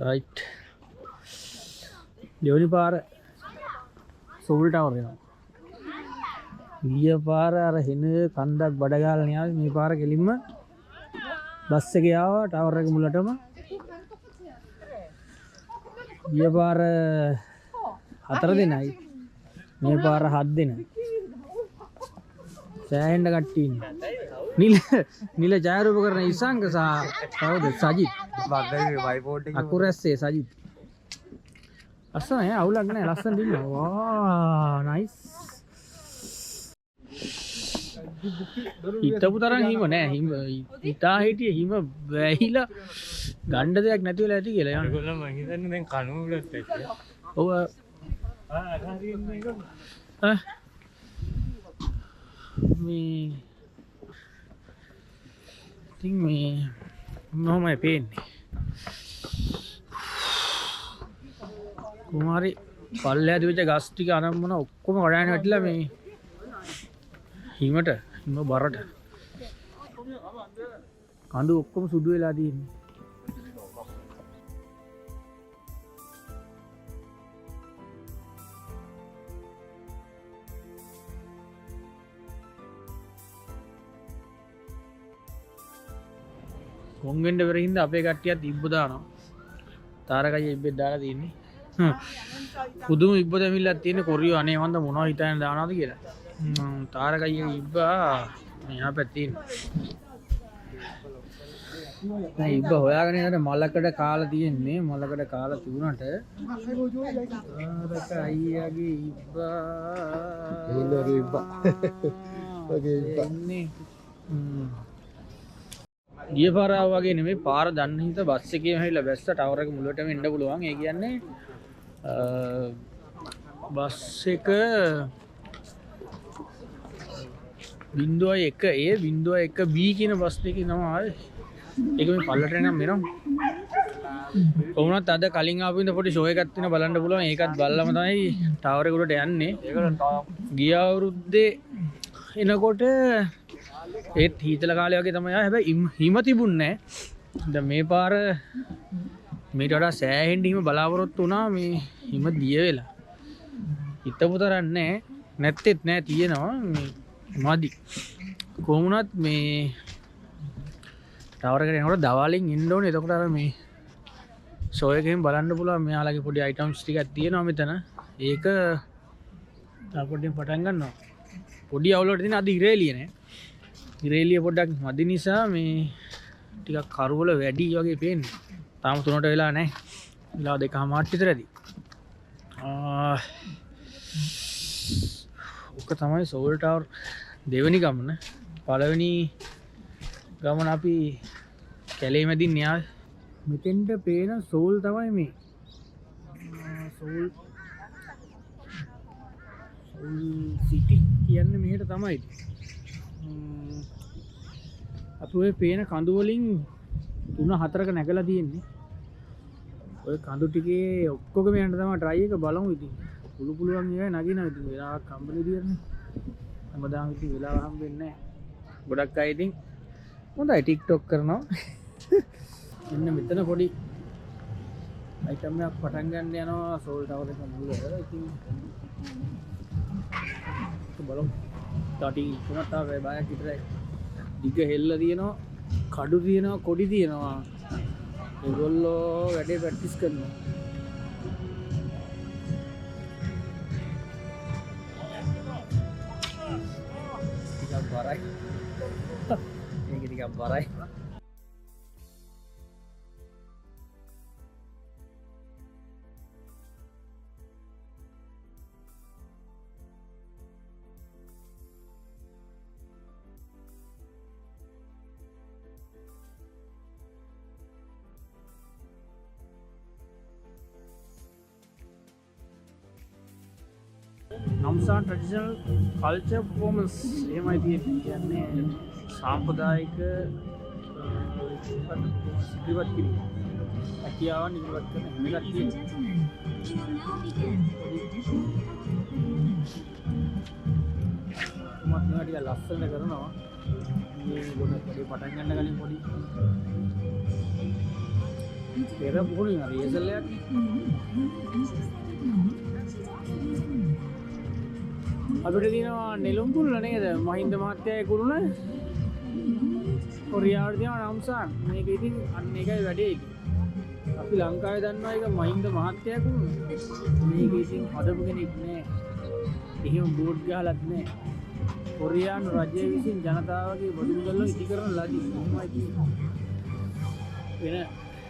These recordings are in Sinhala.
right දෙවනි පාර සෝල් ටවර් එනවා. ගිය පාර අර හෙන කන්දක් බඩ ගාලා න්යාවි මේ පාර කෙලින්ම බස් එකේ ආවා ටවර් එක මුලටම. ගිය පාර 4 දෙනයි මේ පාර 7 දෙනයි. සෑහෙන්න කට්ටිය ඉන්නේ. නිල ඡායාරූපකරණ ඉසංග සහ කවුද සජිත් බග්ගගේ වයිබෝඩ් එකේ අකුරැස්සේ සජිත්. ලස්සන ඈ අවුලක් නැහැ ලස්සනට ඉන්නවා. වා නයිස්. හිතපු තරම් හිම නෑ. හිම හිතා හිටියේ හිම වැහිලා ගණ්ඩ දෙයක් නැති වෙලා ඇති කියලා. ඒගොල්ලෝ මං හිතන්නේ දැන් කණුවලත් ඇච්ච. ඔව් මේ ඉතින් මේ මොනවමයි පේන්නේ. කුමාරි පල්ලෙහාදී වෙච්ච ගස් ටික අනම්මන ඔක්කොම කඩාගෙන වැටිලා මේ හිමට හිම බරට කඳු ඔක්කොම සුදු වෙලා තියෙන්නේ. කොංගෙන්ඩ වෙරහින්ද අපේ කට්ටියත් ඉබ්බ දානවා. තාරකයි ඉබ්බෙත් දාලා තියෙන්නේ. පුදුම ඉබ්බ දෙමිල්ලක් තියෙන කොරියෝ අනේ වන්ද මොනවා හිතන්නේ දානවද කියලා. තාරකයි ඉබ්බා මෙහා පැත්තේ ඉන්නේ. දැන් ඉබ්බ හොයාගෙන යනකොට මලකඩ කාලා තියෙන්නේ. මලකඩ කාලා තිබුණාට තාරක අයියාගේ ඉබ්බා එන්නගේ ඉබ්බා වගේ ඉන්නේ. ගිය පාර ආවා වගේ නෙමෙයි පාර දන්න හින්දා බස් එකේම හැවිලා බැස්ස ටවර් එක මුලටම එන්න පුළුවන්. ඒ කියන්නේ බස් එක 01A 01B කියන බස් එකේ නම ආවේ. ඒක මේ පල්ලට එනම් එනවා. කොහොමවත් අද කලින් ආපු ඉඳ පොඩි ෂෝ එකක් තියෙන බලන්න පුළුවන්. ඒකත් බලලම තමයි ටවර් එක උඩට යන්නේ. ගිය අවුරුද්දේ එනකොට ඒත් හීතල කාලේ වගේ තමයි ආවේ. හැබැයි හිම තිබුණේ නැහැ. දැන් මේ පාර මේට වඩා සෑහෙන්න හිම බලාපොරොත්තු වුණා. මේ හිම දිය වෙලා. හිතපු තරම් නැහැ. නැත්තේත් නැහැ තියෙනවා. මේ මදි. කොහොමුණත් මේ ටවර් එකට එනකොට දවල්ෙන් ඉන්න ඕනේ. එතකොට අර මේ ෂෝ එකෙන් බලන්න පුළුවන් මෙයාලගේ පොඩි අයිටම්ස් ටිකක් තියෙනවා මෙතන. ඒක තාපොඩ්ඩෙන් පටන් ගන්නවා. පොඩි අවුලකට තියෙන අද ඉරේලිය නේ. ඉරේලිය පොඩ්ඩක් මදි නිසා මේ ටිකක් කරවල වැඩි වගේ පේන්නේ. තාම 3ට වෙලා නැහැ. වෙලාව 2:00 විතරදී. ඔක තමයි සෝල් ටවර් දෙවෙනි ගමන. පළවෙනි ගමන අපි කැලේ මැදින් න්යාය. මෙතෙන්ට පේන සෝල් තමයි මේ. සෝල් සිටි කියන්නේ මෙහෙට තමයි. අපි ඔය පේන කඳු වලින් 3-4ක නැගලා තියෙන්නේ. ඔය කඳු ටිකේ ඔක්කොගම යන්න තමයි try එක බලමු ඉතින්. පුළුවන් ඒවා නගිනවා ඉතින් වෙලාවක් හම්බෙන්නේ දියරනේ. හැමදාම ඉතින් වෙලාව හම්බෙන්නේ නැහැ. ගොඩක් අය ඉතින් හොඳයි TikTok කරනවා. මෙන්න මෙතන පොඩි අයිටම් එකක් පටන් ගන්න යනවා සෝල් ටවර් එක මුල. ඉතින් බලමු. ස්ටාර්ටින් තුනක් තමයි බයක් විතරයි. දිග හෙල්ල තියෙනවා, කඩු තියෙනවා, කොඩි තියෙනවා. ඒගොල්ලෝ වැඩේ ප්‍රැක්ටිස් කරනවා. ටිකක් බරයි. මේක ටිකක් බරයි. Namsan traditional culture performance එහෙමයි කියන්නේ සාම්ප්‍රදායික ඉදිරිපත් කිරීම. හැකියාවන් ඉදිරිපත් කරන එකක් තියෙනවා. මම ටික ලස්සන කරනවා. මේ ගොඩක් පොඩි පටන් ගන්න කලින් පොඩි පෙර පුහුණු රියසල්ලයක් අපිට තියෙනවා නෙළුම් කුරුල්ල නේද මහින්ද මහත්තයාගේ කුරුල්ල කොරියාවට තියෙනවා රම්සාන් මේක ඉතින් අන්න එකයි වැඩේ අපි ලංකාවේ දන්නවා ඒක මහින්ද මහත්තයා කුරුල්ල මේක ඉතින් හදපු කෙනෙක් නෑ එහෙම බෝඩ් ගහලත් නෑ කොරියානු රජය විසින් ජනතාවගේ බඩු මුදල් ඉදි කරන ලදී කොහොමයි කියන්නේ වෙන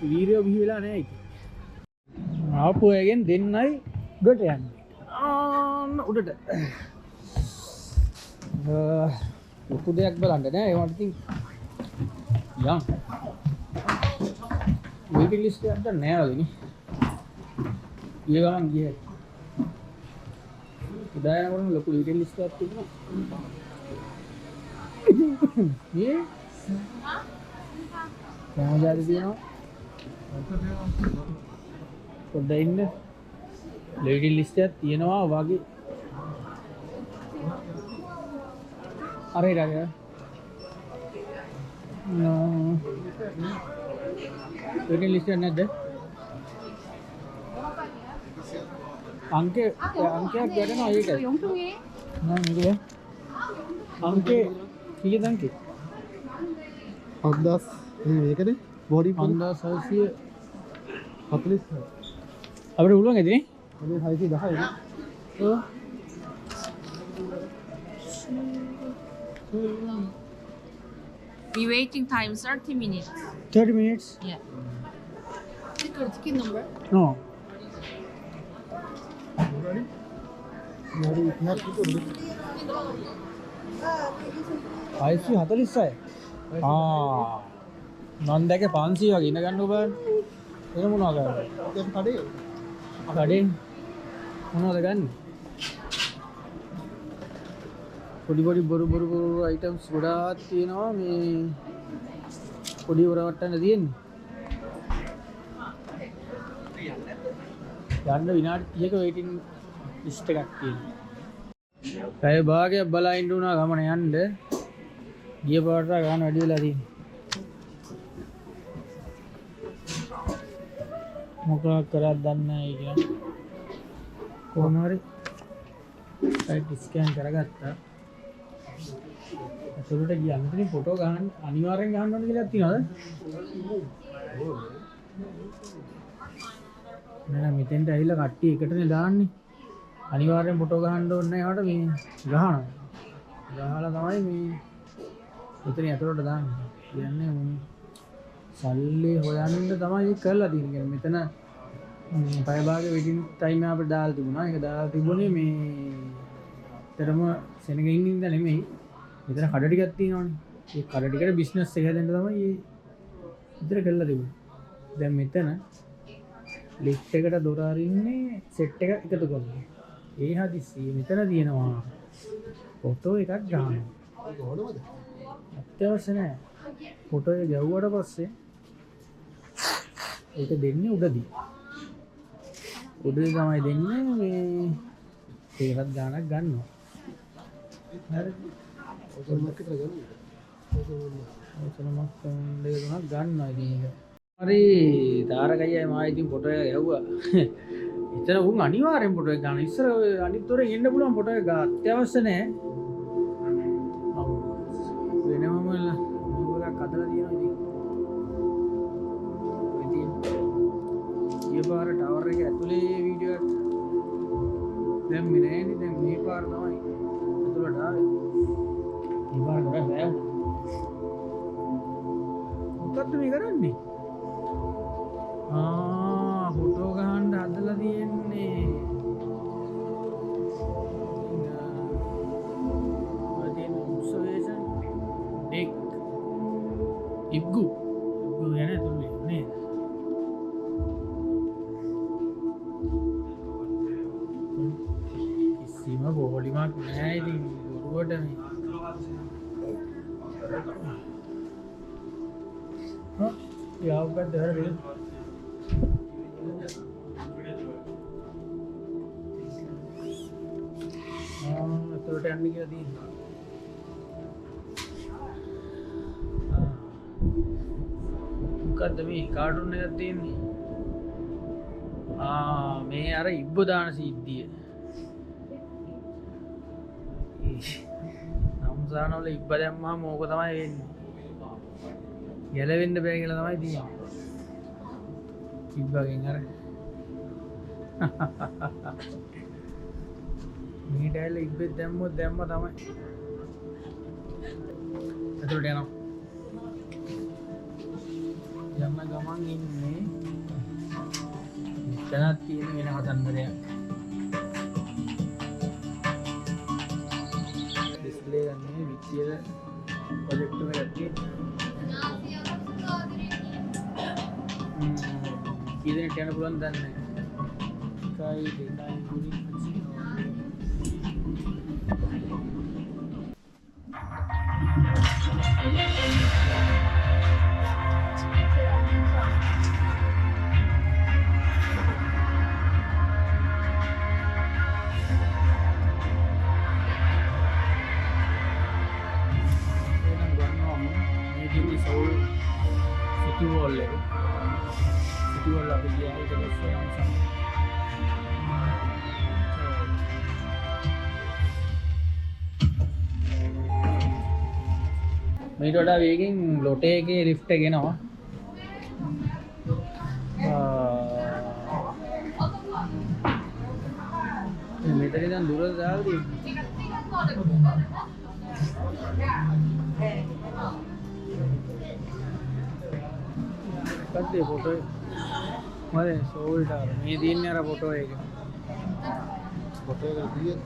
වීරයෝ බිහි වෙලා නෑ ඉතින් ආපු අයගෙන් දෙන්නයි උඩට යන්නේ ආන්න උඩට ලොකු දෙයක් බලන්න නෑ ඒවට ඉතින් යන් වේටිං ලිස්ට් එකක් දැන් නෑ වගේ නේ ඊය ගමන් ගියේ උදායන කරන ලොකු වේටිං ලිස්ට් එකක් තිබුණා මේ මොනවද තියෙනවා පොඩ්ඩක් ඉන්න වේටිං ලිස්ට් එකක් තියෙනවා වගේ අර ඉරග වේටිං ලිස්ට් එක නැද්ද අංකයක් ගන්නවා ඒකයි නෑ මේක අංකේ කීයද අංකේ 5000 මේකනේ බෝඩි 5640 අපිට උළුවන් ඇතිනේ මේ 610 ඔව් We waiting time 30 minutes. 30 minutes Yeah. Ticket number? no body ඉක්මනට කිව්වොත් 546යි මන් දැක 500 වගේ ඉන්න ගන්න බෑ එන මොනවා ගන්න දැන් කඩේ කඩේ මොනවද ගන්න පොඩි බොරු අයිටම්ස් ගොඩාක් තියෙනවා මේ පොඩි උරවට්ටන්න තියෙන්නේ යන්න විනාඩි 30ක වේටින් ලිස්ට් එකක් තියෙනවා පැය භාගයක් බලා ඉන්න උනා ගමන යන්න ගිය පාරට ගන්න වැඩි වෙලා තියෙනවා මොකක් කරත් දන්නේ නැහැ කියන්නේ කොහොම හරි සයිට් ස්කෑන් කරගත්තා ඇතුළට ගියා මෙතනින් ෆොටෝ ගන්න අනිවාර්යෙන් ගන්න ඕන කියලා තියෙනවද නෑ මෙතෙන්ට ඇවිල්ලා කට්ටිය එකටනේ දාන්නේ අනිවාර්යෙන් ෆොටෝ ගහන්න ඕනේ නැහැ ඒවට මේ ගහනවා ගහලා තමයි මේ මෙතන ඇතුළට දාන්නේ කියන්නේ සල්ලි හොයන්න තමයි කරලා තියෙන්නේ මෙතන පය භාග වෙඩින් ටයිම් අපිට දාලා තිබුණා ඒක දාලා තිබුණේ මේ තරම සෙනග ඉන්න නෙමෙයි මෙතන කඩ ටිකක් තියෙනවනේ ඒ කඩ ටිකට බිස්නස් එක හැදෙන්න තමයි මේ විතර කරලා තිබුණේ දැන් මෙතන ලිෆ්ට් එකට දොර අරින්නේ සෙට් එක එකතු කරනවා ඒ හදිස්සිය මෙතන තියෙනවා ෆොටෝ එකක් ගන්නවා ඒක ඕනමද අත්‍යවශ්‍ය නැහැ ෆොටෝ එක ගැව්වට පස්සේ ඒක දෙන්නේ උඩදී තමයි දෙන්නේ මේ ඒකත් ගානක් ගන්නවා හරිද ඔතනක් විතර ගන්න ඔතනමක් දෙක තුනක් ගන්නවා ඉතින් ඒක හරි තාරකయ్యයි මා ඉතින් ෆොටෝ එක ගැව්වා එතන උන් අනිවාර්යෙන් ෆොටෝ එක ගන්න ඉස්සර ඔය අනිත් තොරෙන් එන්න පුළුවන් ෆොටෝ එක අත්‍යවශ්‍ය නැහැ වෙනමම මේක හදලා තියෙනවා ඉතින් ඊපාර ටවර් එක ඇතුලේ වීඩියෝ එකක් දැන් මේ නෑනේ දැන් මේ පාර තමයි ඇතුලට ආවේ ඊපාර ගොඩක් බෑ මොකක්ද මේ කරන්නේ ෆොටෝ ගහන්න හදලා තියෙන්නේ observation deck ඉග්ගු යන ඇතුලේ නේද කිසිම පොලිමක් නැහැ ඉතින් බොරුවට මේ යාවකට හරි අතට යන්න කියලා තියෙනවා මොකක්ද මොකද්ද මේ කාටුන් එකක් තියෙන්නේ? මේ අර ඉබ්බ දාන සිද්ධිය. නම්සානවල ඉබ්බ දැම්මම ඕක තමයි වෙන්නේ. ගැලවෙන්න බෑ කියලා තමයි තියෙන්නේ. ඉබ්බගෙන් අර මේ ඩැල්ල ඉබ්බෙත් දැම්මොත් දැම්ම තමයි. එතකොට යනවා. යන්න ගමන් ඉන්නේ. දැනත් තියෙන වෙන කතන්දරයක්. ඩිස්ප්ලේ ගන්නේ විත්තියද ප්‍රොජෙක්ටර් එකක් තියෙනවා. කී දෙනෙක් යන්න පුළුවන්ද දන්නේ නැහැ. 1 2 3 City Wall එක. City Wall අපි ගියා ඊට පස්සේ අවසන්. මේට වඩා වේගෙන් ලොටේ එකේ ලිෆ්ට් එක එනවා. මෙතන ඉඳන් දුරද දාලා තියෙන්නේ. කද්දේ ෆොටෝ මරේ සෝල්ට අර මේ දින්නේ අර ෆොටෝ එක. ෆොටෝ එක දියත්.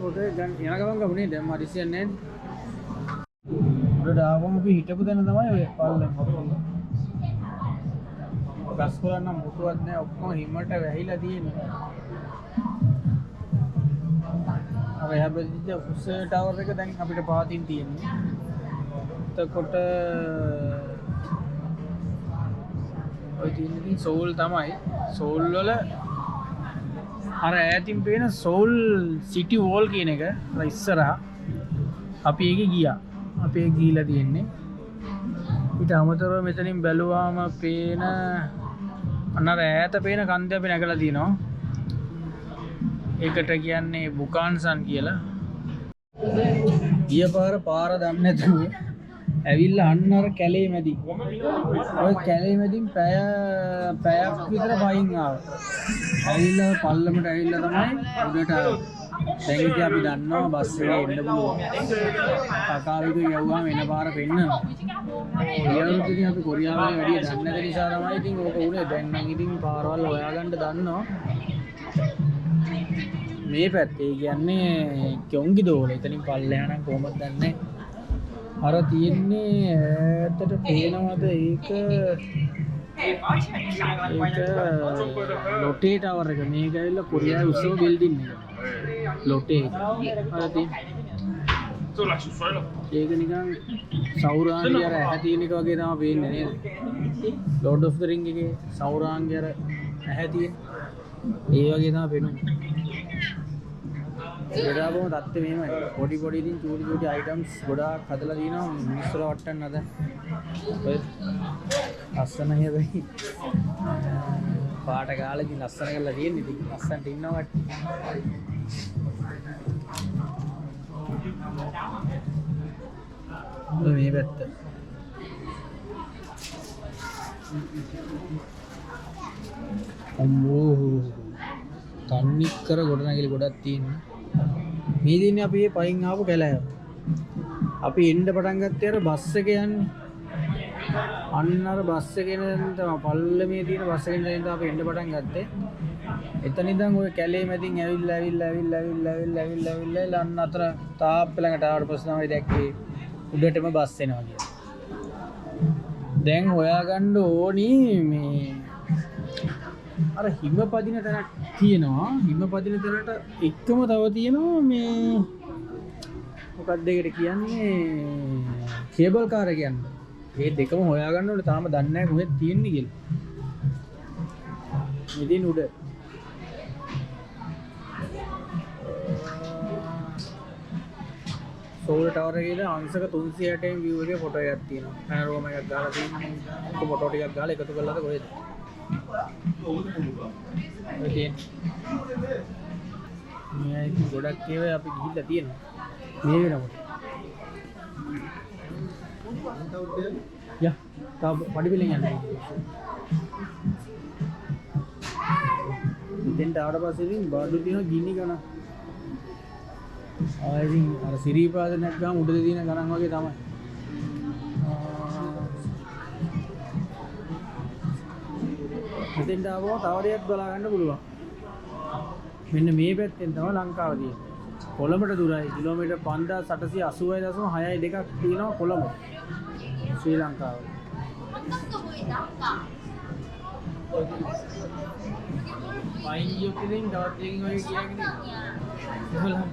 ෆොටෝ එක ගන්න යන ගමන් ගමුනේ දැන් මට ඉස්සෙන්නේ නැහැ. උඩට ආවම අපි හිටපු තැන තමයි ඔය පල්ලෙන්. ගස් කොළන් නම් මුතුවක් නැහැ ඔක්කොම හිමට වැහිලා තියෙනවා. අර හැබැයි උස්ස ටවර් එක දැන් අපිට පහතින් තියෙන්නේ. එතකොට ඔය තියෙන්නේ සෝල් තමයි. සෝල් වල අර ඈතින් පේන සෝල් සිටි වෝල් කියන එක ඉස්සරහා අපි ඒකේ ගියා. අපි ඒක ගිහිලා තියෙන්නේ. ඊට අමතරව මෙතනින් බැලුවාම පේන අන්නර ඈත පේන කන්දේ අපි නැගලා තියෙනවා. ඒකට කියන්නේ බුකාන්සන් කියලා. ගිය පාර දන්නේ නැතුව ඇවිල්ලා අන්න අර කැලේ මැදින්. ඔය කැලේ මැදින් පැයක් විතර පයින් ආවා. ඇවිල්ලා පල්ලමට ඇවිල්ලා තමයි උඩට ආවේ. දැන් ඉතින් අපි දන්නවා බස් එකේ එන්න පුළුවන්. කකාවිද යවුවාම එන පාර පෙන්නනවා. ඊළඟට ඉතින් අපි කොරියාවේ වැඩි දන්නේ නැති නිසා තමයි ඉතින් ඕක උනේ. දැන් නම් ඉතින් පාරවල් හොයාගන්න දන්නවා. මේ පැත්තේ කියන්නේ කියොන්ගි දෝල. එතනින් පල්ලෙහා නම් කොහොමද දන්නේ. අර තියෙන්නේ ඈතට පේනවද ඒක ලොටේ ටවර් එක. මේක ඇවිල්ලා කොරියාවේ උසම බිල්ඩින් එක. ලොටේ අර තියෙන්නේ. ඒක නිකන් සෞරාංගය අර ඇහැ තියෙන එක වගේ තමයි පේන්නේ නේද? Lord of the Ring එකේ සෞරාංගය අර ඇහැ තියෙන. ඒ වගේ තමයි පේන්නේ. ගොඩාක්ම තත්ත්වය මෙහෙමයි. පොඩි ඉතින් චූටි අයිටම්ස් ගොඩාක් හදලා දිනවා මිනිස්සුලා වට්ටන්න අද. ඔය ලස්සන හැබැයි පාට ගාලා ඉතින් ලස්සන කරලා තියෙන්නේ. ඉතින් ලස්සනට ඉන්නවා කට්ටිය. මේ පැත්ත. අම්මෝ තන්නිකර ගොඩනැගිලි ගොඩක් තියෙනවා. මේ දින්නේ අපි මේ පයින් ආපු කැලෑව. අපි එන්න පටන් ගත්තේ අර බස් එක යන්නේ. අන්න අර බස් එකේ ඉඳන් තමයි පල්ලමේ තියෙන බස් එකෙන් ඉඳන් අපි එන්න පටන් ගත්තේ. එතන ඉඳන් ওই කැලේ මැදින් ඇවිල්ලා අන්න අතර තාප්ප ළඟට ආවට පස්සේ තමයි දැක්කේ උඩටම බස් එනවා කියලා. දැන් හොයාගන්න ඕනි මේ අර හිම පදින තැනක් තියෙනවා. හිම පදින තැනට එක්කම තව තියෙනවා මේ මොකක්ද ඒකට කියන්නේ කේබල් කාර් එක කියන්නේ. මේ දෙකම හොයාගන්න ඕනේ. තාම දන්නේ නැහැ කොහෙද තියෙන්නේ කියලා. මෙදින් උඩ සෝල් ටවර් එකේ ඉඳන් අංශක 360න් view එකේ ෆොටෝ එකක් තියෙනවා. පැනරෝම එකක් ගාලා තියෙනවා. ෆොටෝ ටිකක් ගාලා එකතු කරලාද කොහෙද? ඔය තියෙන්නේ. මේ ගොඩක් ඒවා අපි ගිහිල්ලා තියෙනවා. මේ වෙනකොට. යා, තාම පඩිපෙලෙන් යන්නේ. ඉතින් ආවට පස්සේ ඉතින් බඩු තියෙන ගිනි ගන්න. ආයෙත් අර සිරීපාදනයක් ගාම උඩ තියෙන ගණන් වගේ තමයි. ඉතින් ආවෝ තවරියක් බලා ගන්න පුළුවන්. මෙන්න මේ පැත්තෙන් තමයි ලංකාව තියෙන්නේ. කොළඹට දුරයි කිලෝමීටර් 5880.62ක් තියෙනවා කොළඹ. ශ්‍රී ලංකාව. පයින්ජෝ කිලින් ඩොට් එකකින් වගේ කියාගෙන ඉන්නවා.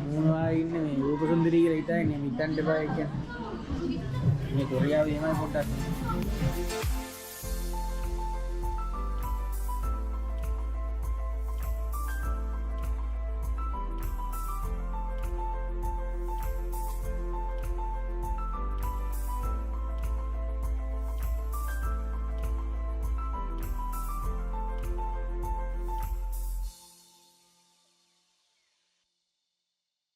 මොනවා ඉන්නේ මේ රූපසුන්දරී කියලා හිතන්නේ මිතන්න බෑ කියන්නේ. මේ කොරියාවේ එහෙමයි පොඩ්ඩක්.